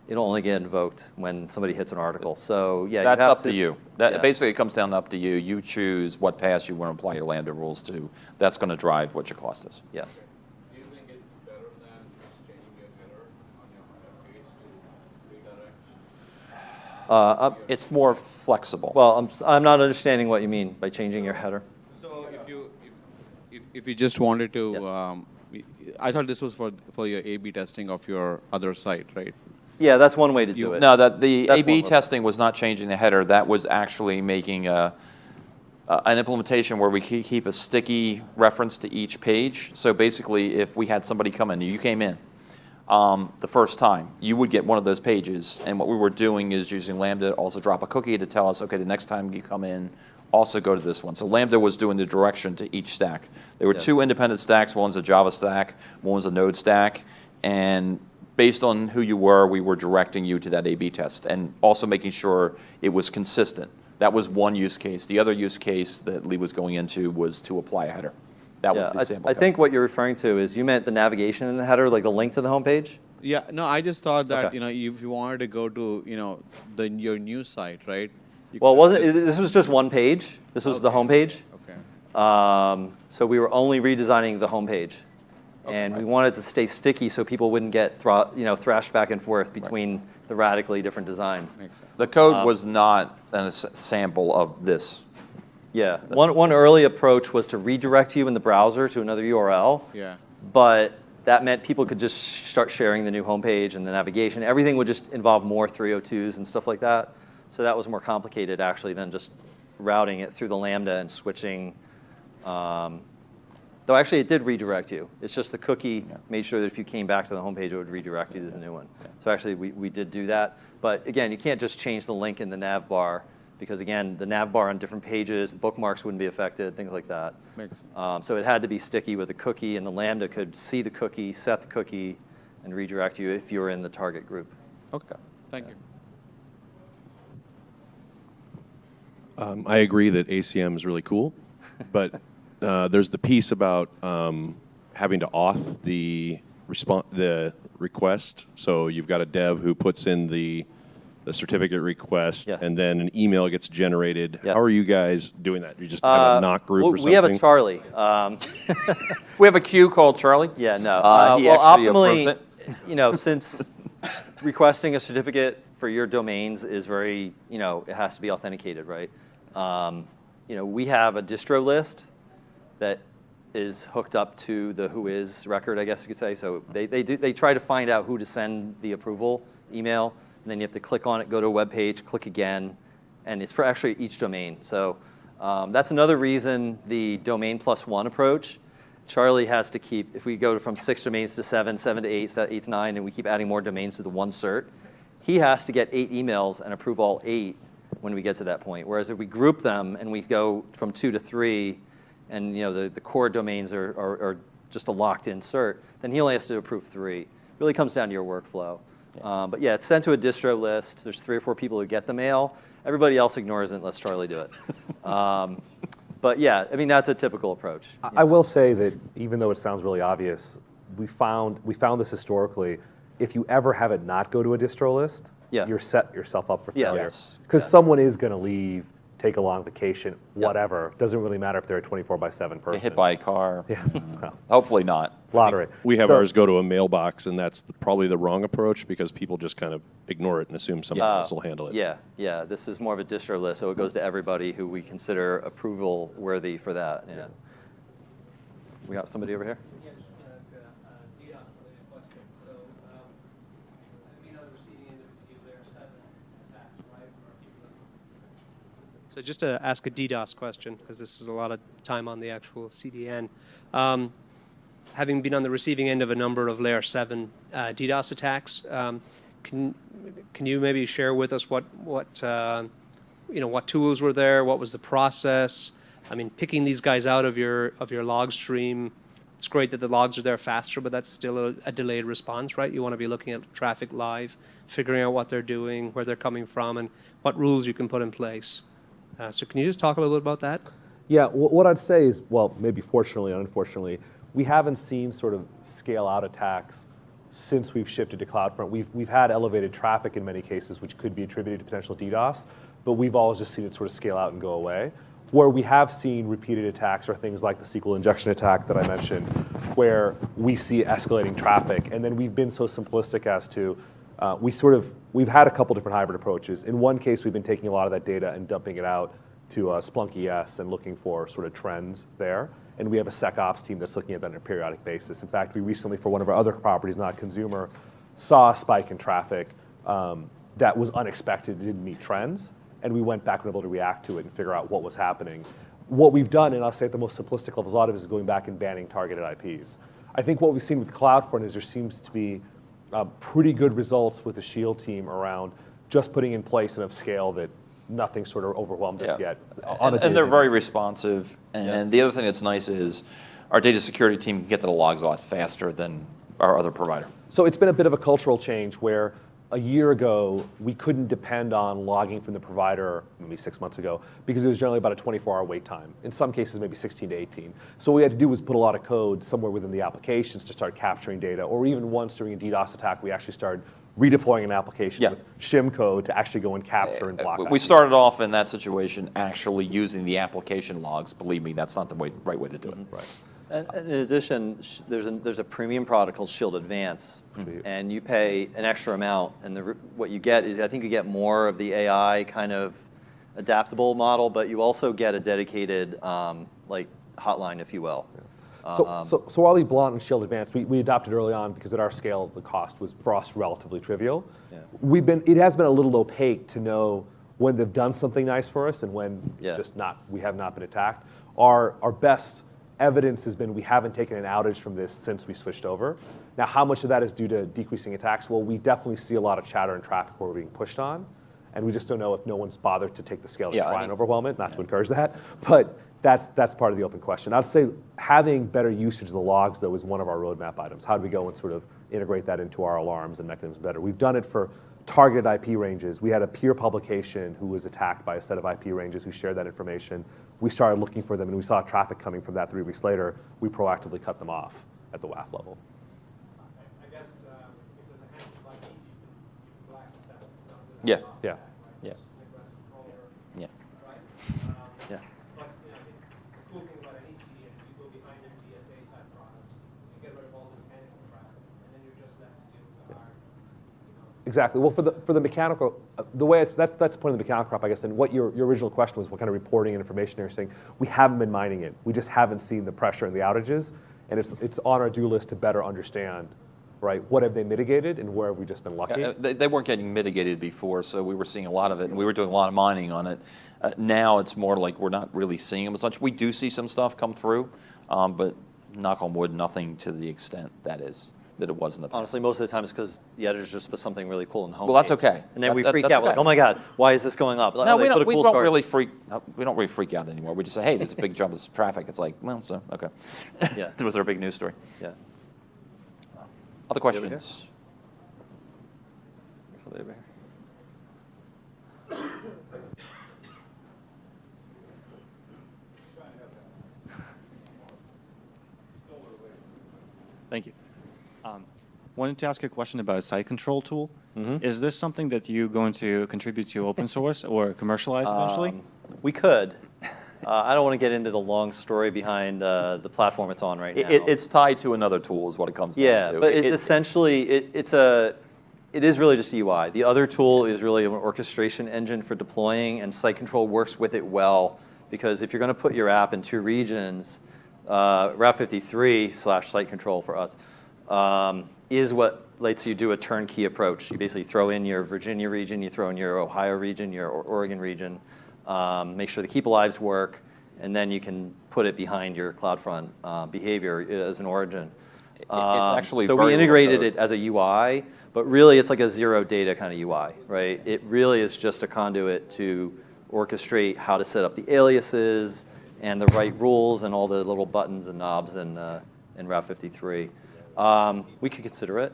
it'll only get invoked when somebody hits an article. So yeah, That's you have up to you. yeah. Basically, it comes down to up to you. You choose what pass you want to apply your Lambda rules to. That's going to drive what your cost is. Yeah. Do you think it's better than just changing your header on your page to redirect? It's more flexible. Well, I'm not understanding what you mean by changing your header. So if you just wanted to, I thought this was for your A/B testing of your other site, right? Yeah, that's one way to do it. No, that the That's A/B one way. testing was not changing the header. That was actually making an implementation where we keep a sticky reference to each page. So basically, if we had somebody come in, you came in the first time, you would get one of those pages. And what we were doing is using Lambda to also drop a cookie to tell us, okay, the next time you come in, also go to this one. So Lambda was doing the direction to each stack. There were two independent stacks. One's a Java stack, one was a Node stack. And based on who you were, we were directing you to that A/B test and also making sure it was consistent. That was one use case. The other use case that Lee was going into was to apply a header. That was the sample I code. think what you're referring to is you meant the navigation in the header, like the link to the homepage? Yeah, no, I just thought that, Okay. if you wanted to go to, your new site, right? you Well, could just- this was just one page. This was the Okay. homepage. Okay. So we were only redesigning the homepage. And we wanted to stay sticky so people wouldn't get thrashed back and forth between the radically different designs. Makes sense. The code was not a sample of this. Yeah, one early approach was to redirect you in the browser to another URL, Yeah. but that meant people could just start sharing the new homepage and the navigation. Everything would just involve more 302s and stuff like that. So that was more complicated actually than just routing it through the Lambda and switching. Though actually it did redirect you. It's just the cookie made sure that if you came back to the homepage, it would redirect you to the new one. So actually we did do that. But again, you can't just change the link in the nav bar because again, the nav bar on different pages, bookmarks wouldn't be affected, things like that. Makes sense. So it had to be sticky with a cookie, and the Lambda could see the cookie, set the cookie, and redirect you if you were in the target group. Okay, thank you. I agree that ACM is really cool, but there's the piece about having to auth the request. So you've got a dev who puts in the certificate request, Yes. and then an email gets generated. Yes. How are you guys doing that? You just have a knock group or something? We have a Charlie. We have a queue called Charlie. Yeah, no. He Well, actually approves optimally, it. Since requesting a certificate for your domains is very, it has to be authenticated, right? We have a distro list that is hooked up to the whois record, I guess you could say. So they try to find out who to send the approval email, and then you have to click on it, go to a web page, click again, and it's for actually each domain. So that's another reason the domain plus one approach. Charlie has to keep, if we go from 6 domains to 7, 7 to 8, 8 to 9, and we keep adding more domains to the one cert, he has to get 8 emails and approve all 8 when we get to that point. Whereas if we group them and we go from 2 to 3, and the core domains are just a locked-in cert, then he only has to approve 3. It really comes down to your workflow. But yeah, it's sent to a distro list. There's 3 or 4 people who get the mail. Everybody else ignores it and lets Charlie do it. But yeah, I mean, that's a typical approach. I will say that even though it sounds really obvious, we found this historically. If you ever have it not go to a distro list, you're set yourself up for Yeah. failure. Yes. Because someone is going to leave, take a long vacation, whatever. Doesn't really matter if they're a 24/7 person. Get hit by a car. Yeah, well, Hopefully not. lottery. We have So- ours go to a mailbox, and that's probably the wrong approach because people just kind of ignore it and assume someone else will handle it. Yeah. This is more of a distro list, so it goes to everybody who we consider approval worthy for that. Yeah. We got somebody over here? Yeah, just want to ask a DDoS-related question. So, on the receiving end of a few layer 7 attacks, right? So just to ask a DDoS question, because this is a lot of time on the actual CDN. Having been on the receiving end of a number of layer 7 DDoS attacks, can you maybe share with us what tools were there? What was the process? I mean, picking these guys out of your log stream, it's great that the logs are there faster, but that's still a delayed response, right? You want to be looking at traffic live, figuring out what they're doing, where they're coming from, and what rules you can put in place. So can you just talk a little bit about that? Yeah, what I'd say is, well, maybe fortunately and unfortunately, we haven't seen sort of scale out attacks since we've shifted to CloudFront. We've had elevated traffic in many cases, which could be attributed to potential DDoS, but we've always just seen it sort of scale out and go away. Where we have seen repeated attacks are things like the SQL injection attack that I mentioned, where we see escalating traffic, and then we've been so simplistic as to we've had a couple different hybrid approaches. In one case, we've been taking a lot of that data and dumping it out to Splunk ES and looking for sort of trends there. And we have a SecOps team that's looking at that on a periodic basis. In fact, we recently, for one of our other properties, not consumer, saw a spike in traffic that was unexpected, it didn't meet trends, and we went back and were able to react to it and figure out what was happening. What we've done, and I'll say at the most simplistic level, a lot of it is going back and banning targeted IPs. I think what we've seen with CloudFront is there seems to be pretty good results with the Shield team around just putting in place enough scale that nothing sort of overwhelmed us yet. And they're very responsive. And the other thing that's nice is our data security team can get to the logs a lot faster than our other provider. So it's been a bit of a cultural change where a year ago, we couldn't depend on logging from the provider, maybe 6 months ago, because it was generally about a 24-hour wait time. In some cases, maybe 16 to 18. So what we had to do was put a lot of code somewhere within the applications to start capturing data, or even once during a DDoS attack, we actually started redeploying an application with shim code to actually go and capture and block. We started off in that situation actually using the application logs. Believe me, that's not the right way to do it. Right. And in addition, there's a premium product called Shield Advance, and you pay an extra amount, and what you get is, I think you get more of the AI kind of adaptable model, but you also get a dedicated like hotline, if you will. So while we blunt and Shield Advance, we adopted early on because at our scale, the cost was for us relatively trivial. Yeah. It has been a little opaque to know when they've done something nice for us and when we have not been attacked. Our best evidence has been we haven't taken an outage from this since we switched over. Now, how much of that is due to decreasing attacks? Well, we definitely see a lot of chatter and traffic where we're being pushed on, and we just don't know if no one's bothered to take the scale to try and overwhelm it, not to encourage that, but that's part of the open question. I'd say having better usage of the logs, though, is one of our roadmap items. How do we go and sort of integrate that into our alarms and mechanisms better? We've done it for targeted IP ranges. We had a peer publication who was attacked by a set of IP ranges who shared that information. We started looking for them, and we saw traffic coming from that 3 weeks later. We proactively cut them off at the WAF level. I guess if there's a handful of IPs, you can blacklist that. Yeah. Yeah. Right? Yeah. It's just an aggressive crawler, Yeah. right? Yeah. But I think the cool thing about an ECD is you go behind an DSA type product, you get rid of all the mechanical traffic, and then you're just left to deal with the hard. Exactly. Well, for the mechanical, the way that's the point of the mechanical crop, I guess. And what your original question was, what kind of reporting and information you're saying? We haven't been mining it. We just haven't seen the pressure and the outages, and it's on our do list to better understand, right? What have they mitigated, and where have we just been lucky? They weren't getting mitigated before, so we were seeing a lot of it, and we were doing a lot of mining on it. Now it's more like we're not really seeing them as much. We do see some stuff come through, but knock on wood, nothing to the extent that it was in the past. Honestly, most of the time it's because the editor just put something really cool in the home. Well, that's okay. And then we That- freak that's out. We're like, okay. oh my God, why is this going up? Like, No, oh, they we put a don't cool story. we don't really freak out anymore. We just say, hey, this is a big jump of traffic. It's like, well, so, okay. Yeah. It was our big news story. Yeah. Other questions? Somebody over here. Thank you. Wanted to ask a question about site control tool. Is this something that you're going to contribute to open source or commercialize eventually? We could. I don't want to get into the long story behind the platform it's on right now. It's tied to another tool is what it comes down to. But it's essentially, it is really just UI. The other tool is really an orchestration engine for deploying, and site control works with it well, because if you're going to put your app in 2 regions, Route 53/site control for us is what lets you do a turnkey approach. You basically throw in your Virginia region, you throw in your Ohio region, your Oregon region, make sure the keep alives work, and then you can put it behind your CloudFront behavior as an origin. It's actually so very we little integrated code. it as a UI, but really it's like a zero data kind of UI, right? It really is just a conduit to orchestrate how to set up the aliases and the right rules and all the little buttons and knobs in Route 53. We could consider it.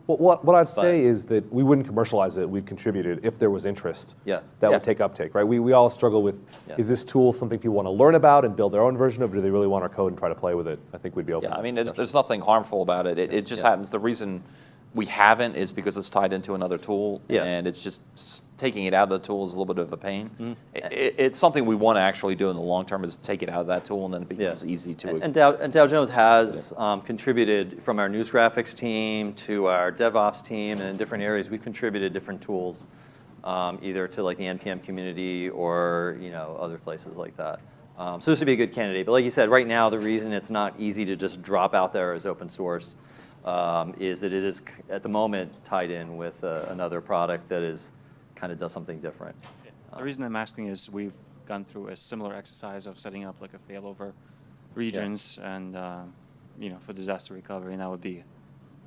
Well, what I'd say is that we wouldn't commercialize it. We'd contribute it if there was interest that would take uptake, right? We all struggle with, is this tool something people want to learn about and build their own version of, or do they really want our code and try to play with it? I think we'd be open. Yeah, I mean, there's nothing harmful about it. It just happens. The reason we haven't is because it's tied into another tool, Yeah. and it's just taking it out of the tool is a little bit of a pain. It's something we want to actually do in the long term, is take it out of that tool, and then it becomes easy to. And Dow Jones has contributed from our news graphics team to our DevOps team, and in different areas we've contributed different tools, either to like the NPM community or other places like that. So this would be a good candidate. But like you said, right now the reason it's not easy to just drop out there as open source is that it is at the moment tied in with another product that is kind of does something different. The reason I'm asking is we've gone through a similar exercise of setting up like a failover regions and for disaster recovery, and that would be,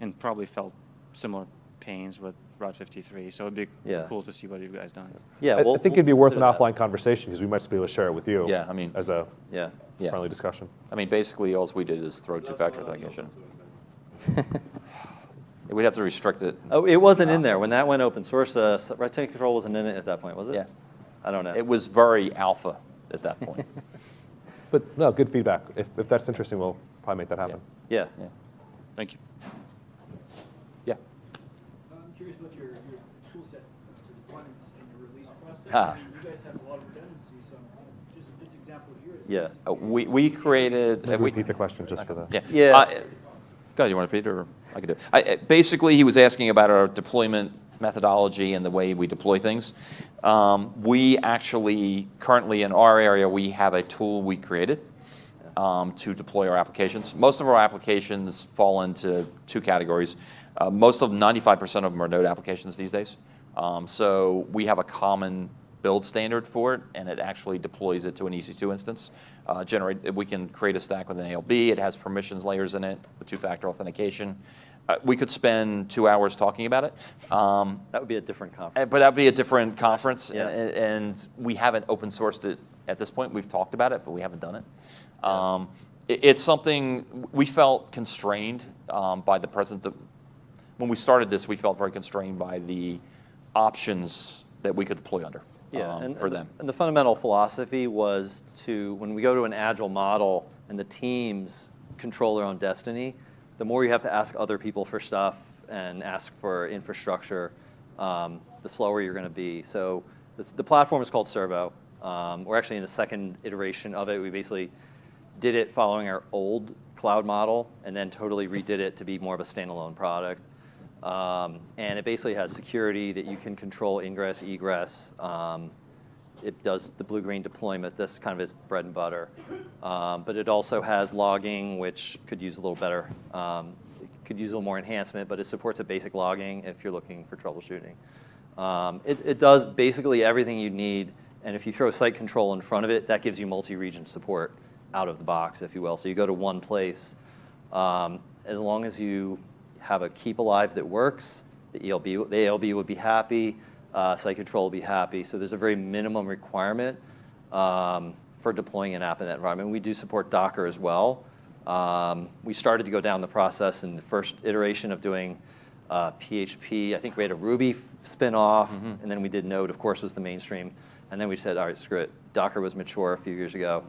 and probably felt similar pains with Route 53. So it'd be cool to see what you guys done. Yeah, I think it'd be worth an consider that. offline conversation because we might be able to share it with you. Yeah, I mean- as a Yeah. friendly discussion. I mean, basically, all we did is throw two-factor authentication. We'd have to restrict it. Oh, it wasn't in there when that went open source. Right control wasn't in it at that point, was it? Yeah. I don't know. It was very alpha at that point. But no, good feedback. If that's interesting, we'll probably make that happen. Yeah. Yeah. Thank you. Yeah. I'm curious about your tool set for deployments and your release process. Ah. I mean, you guys have a lot of redundancy, so just this example here. Yeah. We created. Repeat the question just for the. Yeah. Yeah. Go ahead, you want to repeat it, or I can do it? Basically, he was asking about our deployment methodology and the way we deploy things. We actually, currently in our area, we have a tool we created to deploy our applications. Most of our applications fall into two categories. Most of them, 95% of them are Node applications these days. So we have a common build standard for it, and it actually deploys it to an EC2 instance. We can create a stack with an ALB. It has permissions layers in it with two-factor authentication. We could spend 2 hours talking about it. That would be a different conference. But that would be a different conference, Yeah. and we haven't open sourced it at this point. We've talked about it, but we haven't done it. It's something we felt constrained by the present. When we started this, we felt very constrained by the options that we could deploy under. For them. And the fundamental philosophy was when we go to an agile model and the teams control their own destiny, the more you have to ask other people for stuff and ask for infrastructure, the slower you're going to be. So the platform is called Servo. We're actually in the second iteration of it. We basically did it following our old cloud model and then totally redid it to be more of a standalone product. And it basically has security that you can control ingress, egress. It does the blue-green deployment. This kind of is bread and butter. But it also has logging, which could use a little better. It could use a little more enhancement, but it supports a basic logging if you're looking for troubleshooting. It does basically everything you need, and if you throw site control in front of it, that gives you multi-region support out of the box, if you will. So you go to one place. As long as you have a keep alive that works, the ALB would be happy, site control will be happy. So there's a very minimum requirement for deploying an app in that environment. We do support Docker as well. We started to go down the process in the first iteration of doing PHP. I think we had a Ruby spin-off, and then we did Node, of course, was the mainstream. And then we said, all right, screw it. Docker was mature a few years ago.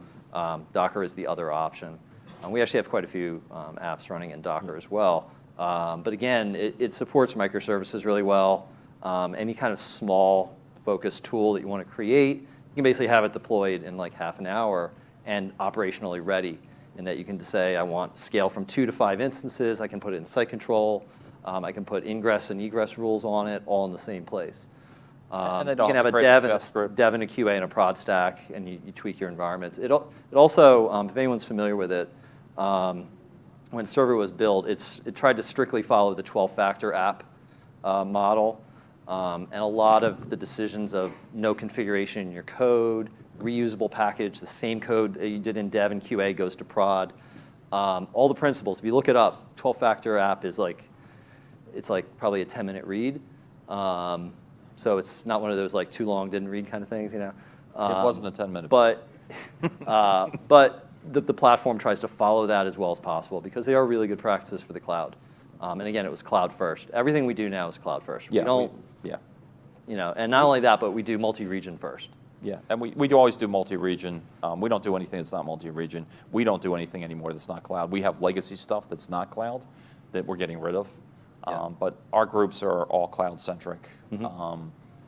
Docker is the other option. We actually have quite a few apps running in Docker as well. But again, it supports microservices really well. Any kind of small focused tool that you want to create, you can basically have it deployed in like half an hour and operationally ready. In that you can say, I want scale from 2 to 5 instances. I can put it in site control. I can put ingress and egress rules on it, all in the same place. And they You don't can have a create dev test script. and a QA and a prod stack, and you tweak your environments. It also, if anyone's familiar with it, when Server was built, it tried to strictly follow the 12-factor app model. And a lot of the decisions of no configuration in your code, reusable package, the same code that you did in dev and QA goes to prod. All the principles, if you look it up, 12-factor app is it's like probably a 10-minute read. So it's not one of those like too long, didn't read kind of things, you know. It wasn't a 10-minute. But the platform tries to follow that as well as possible because they are really good practices for the cloud. And again, it was cloud first. Everything we do now is cloud first. Yeah, We don't, and not only that, but we do multi-region first. Yeah, and we do always do multi-region. We don't do anything that's not multi-region. We don't do anything anymore that's not cloud. We have legacy stuff that's not cloud that we're getting rid of. Yeah. But our groups are all cloud-centric.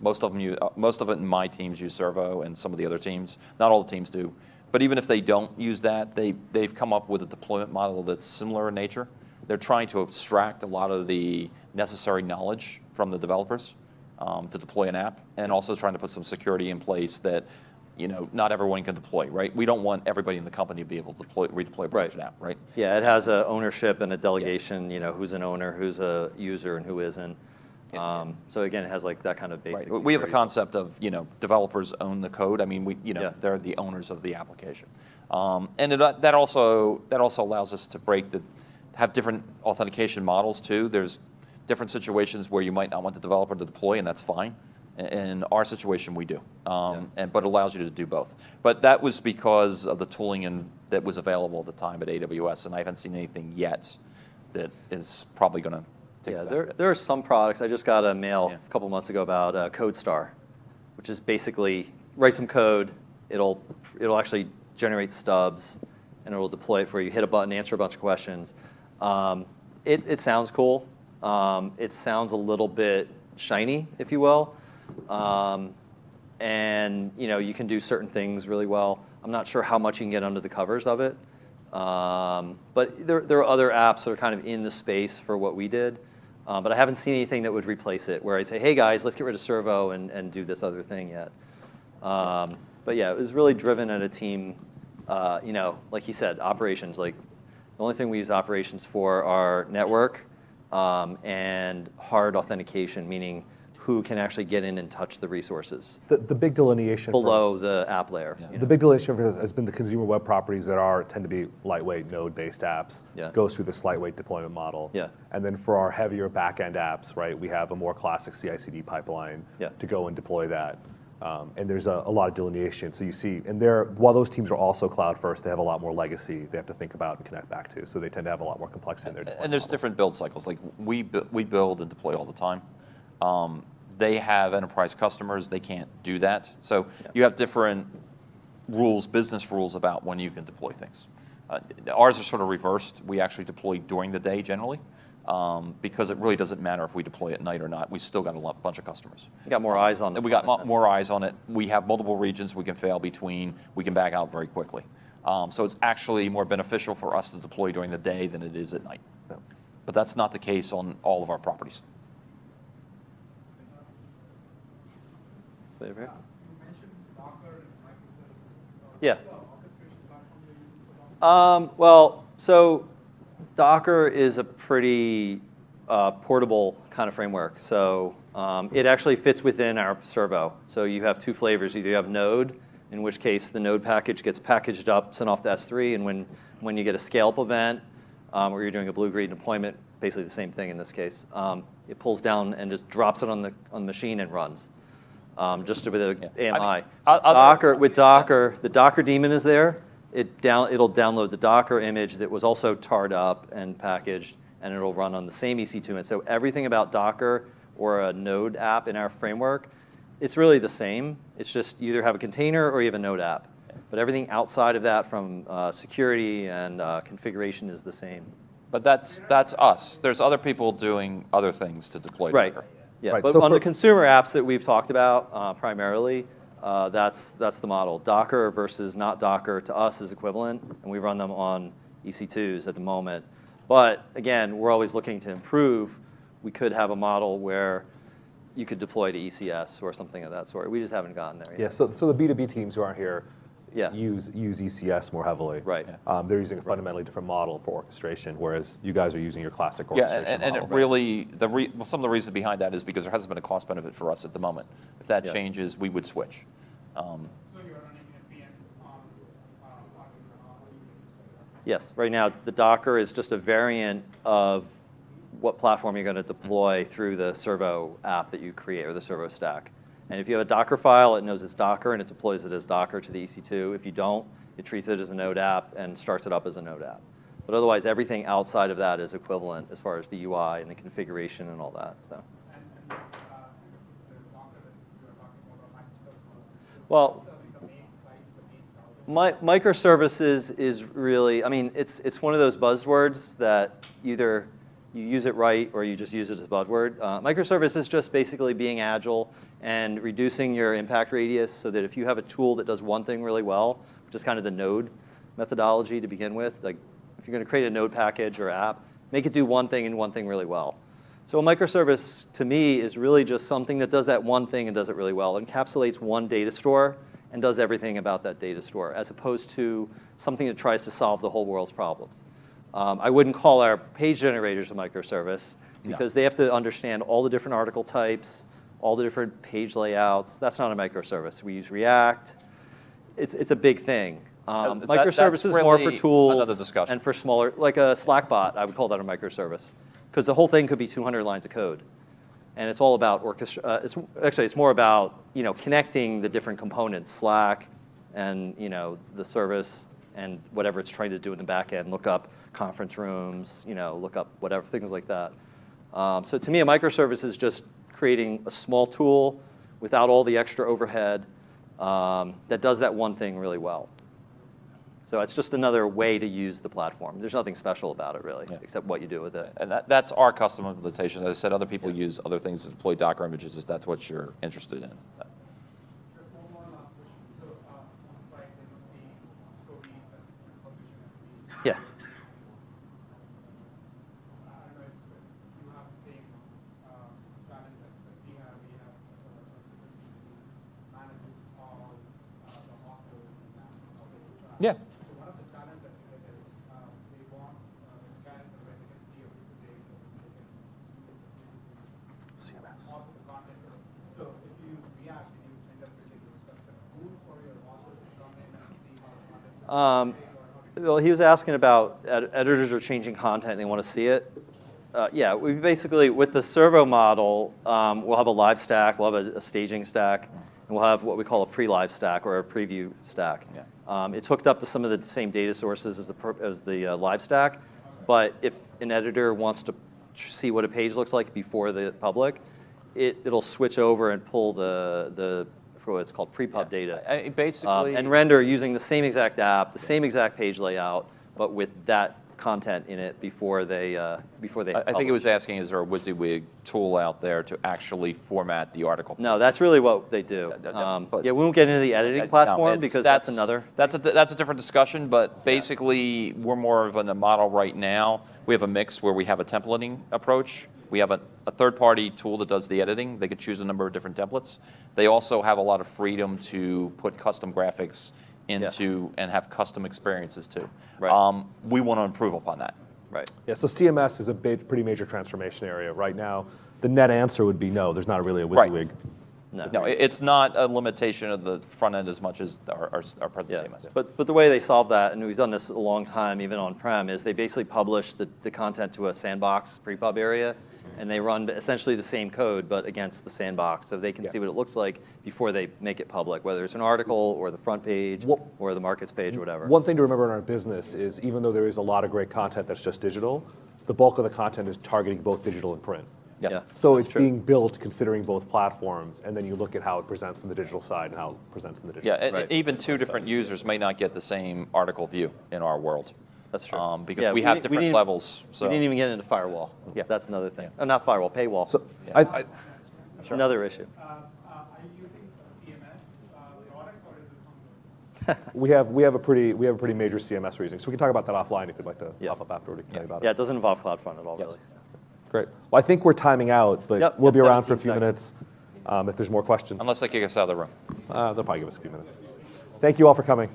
Most of it in my teams use Servo, and some of the other teams. Not all the teams do. But even if they don't use that, they've come up with a deployment model that's similar in nature. They're trying to abstract a lot of the necessary knowledge from the developers to deploy an app, and also trying to put some security in place that not everyone can deploy, right? We don't want everybody in the company to be able to redeploy a production app, right? Yeah, it has a ownership and a delegation, who's an owner, who's a user, and who isn't. So again, it has like that kind of basic. Right. We have the security. concept of developers own the code. I mean, Yeah. they're the owners of the application, and that also allows us to have different authentication models too. There's different situations where you might not want the developer to deploy, and that's fine. In our situation, we do, but it allows you to do both. But that was because of the tooling that was available at the time at AWS, and I haven't seen anything yet that is probably going to take us out. There are some products. I just got a mail a couple months ago about CodeStar, which is basically write some code. It'll actually generate stubs, and it'll deploy it for you. Hit a button, answer a bunch of questions. It sounds cool. It sounds a little bit shiny, if you will. And you can do certain things really well. I'm not sure how much you can get under the covers of it. But there are other apps that are kind of in the space for what we did. But I haven't seen anything that would replace it, where I'd say, hey guys, let's get rid of Servo and do this other thing yet. But yeah, it was really driven at a team, like he said, operations. Like the only thing we use operations for are network and hard authentication, meaning who can actually get in and touch the resources The big delineation for below us- the app layer. The big delineation for us has been the consumer web properties that tend to be lightweight node-based apps. Yeah. Goes through this lightweight deployment model. Yeah. And then for our heavier back-end apps, right, we have a more classic CI/CD pipeline to go and deploy that. And there's a lot of delineation. So you see, and while those teams are also cloud first, they have a lot more legacy they have to think about and connect back to. So they tend to have a lot more complexity in their deployment And there's models. different build cycles. Like we build and deploy all the time. They have enterprise customers. They can't do that. So you have different rules, business rules about when you can deploy things. Ours are sort of reversed. We actually deploy during the day generally because it really doesn't matter if we deploy at night or not. We still got a bunch of customers. You got more eyes on it. And we got more eyes on it. We have multiple regions we can fail between. We can back out very quickly. So it's actually more beneficial for us to deploy during the day than it is at night. Yeah. But that's not the case on all of our properties. Over here. You mentioned Docker and microservices. Yeah. What's the orchestration platform you use for Docker? Well, so Docker is a pretty portable kind of framework. So it actually fits within our Servo. So you have two flavors. Either you have Node, in which case the Node package gets packaged up, sent off to S3, and when you get a scale-up event, or you're doing a blue-green deployment, basically the same thing in this case, it pulls down and just drops it on the machine and runs. Just with an AMI. With Docker, the Docker daemon is there. It'll download the Docker image that was also tarred up and packaged, and it'll run on the same EC2. And so everything about Docker or a Node app in our framework, it's really the same. It's just you either have a container or you have a Node app. But everything outside of that, from security and configuration, is the same. But that's us. There's other people doing other things to deploy Right. Docker. Yeah, Right, but so on for- the consumer apps that we've talked about primarily, that's the model. Docker versus not Docker to us is equivalent, and we run them on EC2s at the moment. But again, we're always looking to improve. We could have a model where you could deploy to ECS or something of that sort. We just haven't gotten there yet. Yeah, so the B2B teams who aren't here Yeah. use ECS more heavily. Right. They're using a fundamentally different model for orchestration, whereas you guys are using your classic Yeah, orchestration and model. it really, some of the reason behind that is because there hasn't been a cost benefit for us at the moment. If that Yeah. changes, we would switch. So you are running a VM on EC2. Yes, right now the Docker is just a variant of what platform you're going to deploy through the Servo app that you create, or the Servo stack. And if you have a Docker file, it knows it's Docker and it deploys it as Docker to the EC2. If you don't, it treats it as a Node app and starts it up as a Node app. But otherwise, everything outside of that is equivalent as far as the UI and the configuration and all that. So. And the Docker that you are talking about microservices. Well, The main site, the main browser. Microservices is really, I mean, it's one of those buzzwords that either you use it right or you just use it as a buzzword. Microservice is just basically being agile and reducing your impact radius so that if you have a tool that does one thing really well, which is kind of the node methodology to begin with, like if you're going to create a node package or app, make it do one thing and one thing really well. So a microservice, to me, is really just something that does that one thing and does it really well. It encapsulates one data store and does everything about that data store, as opposed to something that tries to solve the whole world's problems. I wouldn't call our page generators a microservice because they have to understand all the different article types, all the different page layouts. That's not a microservice. We use React. It's a big thing. Microservice is more for really tools another discussion. and for smaller, like a Slack bot, I would call that a microservice. Because the whole thing could be 200 lines of code. And it's all about it's more about connecting the different components, Slack and the service and whatever it's trying to do in the back end, look up conference rooms, look up whatever, things like that. So to me, a microservice is just creating a small tool without all the extra overhead that does that one thing really well. So it's just another way to use the platform. There's nothing special about it, really, except what you do with it. And that's our custom implementation. As I said, other people use other things to deploy Docker images if that's what you're interested in. One more last question. So on the site, there must be stories and publishers. Yeah. I don't know if you have the same challenge that we have. We have manages all the authors and manages all the track. Yeah. So one of the challenges that we get is they want guys where they can see every day, they can CMS. author the content. So if you use React, you end up building a custom tool for your authors to come in and see how the content. Well, he was asking about editors are changing content and they want to see it. Yeah, we basically, with the servo model, we'll have a live stack, we'll have a staging stack, and we'll have what we call a pre-live stack or a preview stack. Yeah. It's hooked up to some of the same data sources as the live stack, but if an editor wants to see what a page looks like before the public, it'll switch over and pull the what's called pre-pub data. Basically, And render using the same exact app, the same exact page layout, but with that content in it before they I think he was asking, is there a WYSIWYG tool out there to actually format the article? No, that's really what they do. But- Yeah, we won't get into the editing platform because that's another. That's a different discussion. But basically, we're more of in a model right now. We have a mix where we have a templating approach. We have a third-party tool that does the editing. They could choose a number of different templates. They also have a lot of freedom to put custom graphics into and have custom experiences too. Right. We want to improve upon that. Right. Yeah, so CMS is a pretty major transformation area. Right now, the net answer would be no, there's not really a WYSIWYG. No, it's not a limitation of the front end as much as our present CMS. But the way they solve that, and we've done this a long time, even on-prem, is they basically publish the content to a sandbox pre-pub area, and they run essentially the same code, but against the sandbox, so they can see what it looks like before they make it public, whether it's an article or the front page or the markets page or whatever. One thing to remember in our business is even though there is a lot of great content that's just digital, the bulk of the content is targeting both digital and print. Yes. Yeah, So that's it's true. being built considering both platforms, and then you look at how it presents on the digital side and how it presents in the digital. Yeah, and Right. even two different users may not get the same article view in our world. That's true. Because Yeah, we have different levels. So We didn't even get into firewall. Yeah. That's another thing. Oh, not firewall, paywall. So That's another issue. Are you using a CMS product or is it homegrown? we have a pretty major CMS reason. So we can talk about that offline if you'd like to hop up afterward and tell you about Yeah, it. it doesn't involve CloudFront at all, really. Great. Well, I think we're timing out, but Yep, we'll be it's around for a 17 few minutes if there's more questions. unless they kick us out of the room. They'll probably give us a few minutes. Thank you all for coming.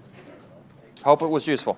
Hope it was useful.